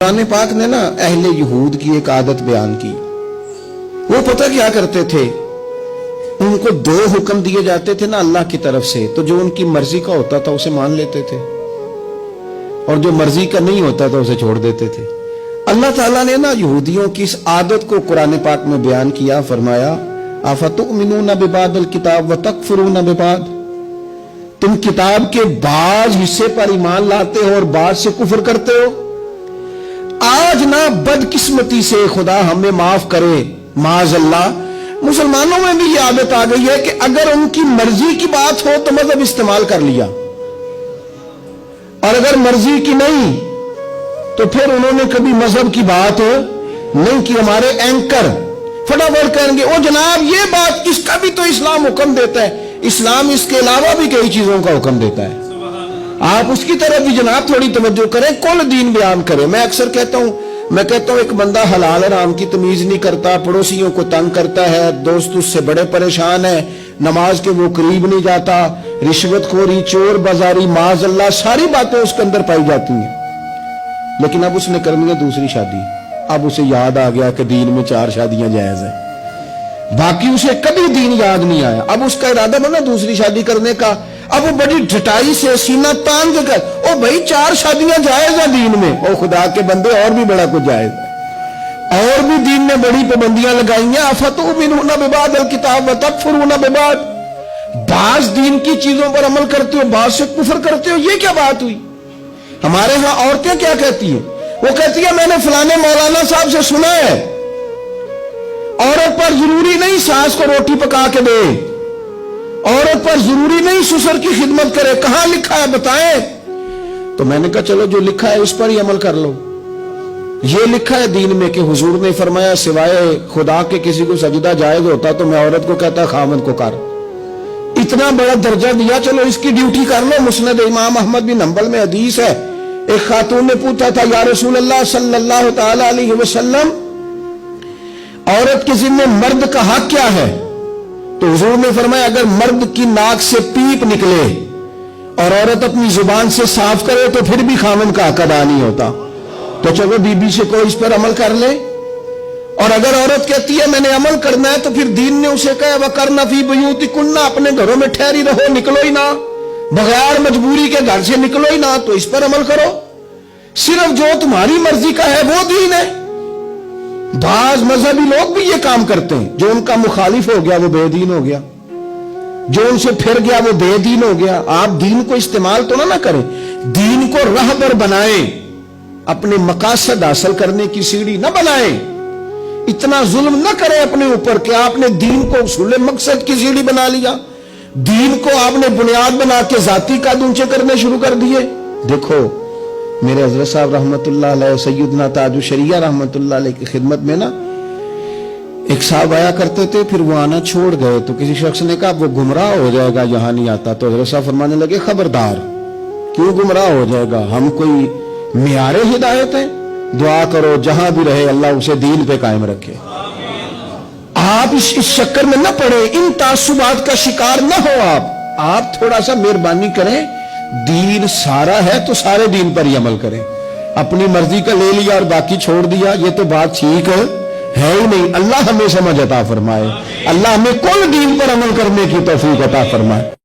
कुरान पाक ने ना अहले यहूद की एक आदत बयान की। वो पता क्या करते थे, उनको दो हुक्म दिए जाते थे ना अल्लाह की तरफ से, तो जो उनकी मर्जी का होता था उसे मान लेते थे और जो मर्जी का नहीं होता था उसे छोड़ देते थे। अल्लाह ताला ने ना यहूदियों की इस आदत को कुरान पाक में बयान किया, फरमाया अफतुमिनूना बिबादिल किताब व तकफुरूना बिबाद, तुम किताब के बाज हिस्से पर ईमान लाते हो और बाज से कुफर करते हो। आज ना बदकिस्मती से खुदा हमें माफ करे, माज़अल्लाह, मुसलमानों में भी ये आदत आ गई है कि अगर उनकी मर्जी की बात हो तो मजहब इस्तेमाल कर लिया, और अगर मर्जी की नहीं तो फिर उन्होंने कभी मजहब की बात नहीं की। हमारे एंकर फटाफट कहेंगे ओ जनाब ये बात, इसका भी तो इस्लाम हुक्म देता है। इस्लाम इसके अलावा भी कई चीजों का हुक्म देता है, आप उसकी तरफ भी जनाब थोड़ी तवज्जो करें, कुल दीन बयान करें। मैं अक्सर कहता हूं एक बंदा हलाल हराम की तमीज नहीं करता, पड़ोसियों को तंग करता है, दोस्त उससे बड़े परेशान है, नमाज के वो करीब नहीं जाता, रिश्वतखोरी, चोर बाजारी, माज़अल्लाह सारी बातें उसके अंदर पाई जाती हैं। लेकिन अब उसने करनी है दूसरी शादी। अब उसे याद आ गया कि दीन में 4 शादियां जायज है, बाकी उसे कभी दीन याद नहीं आया। अब उसका इरादा बना दूसरी शादी करने का। अब वो बड़ी ढटाई से सीना तान के कर, ओ भाई 4 शादियां जायज है दीन में। ओ खुदा के बंदे और भी बड़ा कुछ जायज है, और भी दीन ने बड़ी पाबंदियां लगाई हैं। अफतुमिनूना बिबादिल किताब व तकफुरूना बिबाद, बाज दीन की चीजों पर अमल करते हो, बाज से कुफर करते हो, ये क्या बात हुई। हमारे यहां औरतें क्या कहती है, वो कहती है मैंने फलाने मौलाना साहब से सुना है औरत पर जरूरी नहीं सास को रोटी पका के दे, औरत पर जरूरी नहीं ससुर की खिदमत करे, कहां लिखा है बताएं। तो मैंने कहा चलो जो लिखा है उस पर ही अमल कर लो। ये लिखा है दीन में कि हुजूर ने फरमाया सिवाय खुदा के किसी को सजदा जायज होता तो मैं औरत को कहता खामद को कर। इतना बड़ा दर्जा दिया, चलो इसकी ड्यूटी कर लो। मुस्नद इमाम अहमद बिन हंबल में हदीस है, एक खातून ने पूछा था या रसूल अल्लाह सल्लल्लाहु तआला अलैहि वसल्लम, औरत के जिम्मे मर्द का हक क्या है। तो हुजूर ने फरमाया अगर मर्द की नाक से पीप निकले और औरत अपनी जुबान से साफ करे तो फिर भी खामन का हक अदा नहीं होता। तो चलो बीबी से कोई इस पर अमल कर ले। और अगर औरत कहती है मैंने अमल करना है तो फिर दीन ने उसे कहा वकरना फी बुयूतिकुन्ना, अपने घरों में ठहरी रहो, निकलो ही ना, बगैर मजबूरी के घर से निकलो ही ना, तो इस पर अमल करो। सिर्फ जो तुम्हारी मर्जी का है वो दीन है। बाज मजहबी लोग भी ये काम करते हैं, जो उनका मुखालिफ हो गया वो बेदीन हो गया, जो उनसे फिर गया वो बेदीन हो गया। आप दीन को इस्तेमाल तो ना करें, दीन को रहबर बनाएं, अपने मकासद हासिल करने की सीढ़ी ना बनाएं। इतना जुल्म ना करें अपने ऊपर कि आपने दीन को उसूल मकसद की सीढ़ी बना लिया, दीन को आपने बुनियाद बना के जाती कद ऊंचे करने शुरू कर दिए। देखो मेरे हजरत साहब रहमतुल्लाह अलैह, सैयदना ताजुल शरिया रहमतुल्लाह अलैह की खिदमत में ना एक साहब आया करते थे, फिर वो आना छोड़ गए। तो किसी शख्स ने कहा वो गुमराह हो जाएगा यहां नहीं आता। तो हजरत साहब फरमाने लगे खबरदार, क्यों गुमराह हो जाएगा, हम कोई मियारे हिदायत है, दुआ करो जहां भी रहे अल्लाह उसे दीन पे कायम रखे। आप इस चक्कर में न पड़े, इन तासुबात का शिकार न हो। आप थोड़ा सा मेहरबानी करें, दीन सारा है तो सारे दीन पर ही अमल करें। अपनी मर्जी का ले लिया और बाकी छोड़ दिया, ये तो बात ठीक है ही नहीं। अल्लाह हमें समझ अता फरमाए, अल्लाह हमें कुल दीन पर अमल करने की तौफीक अता फरमाए।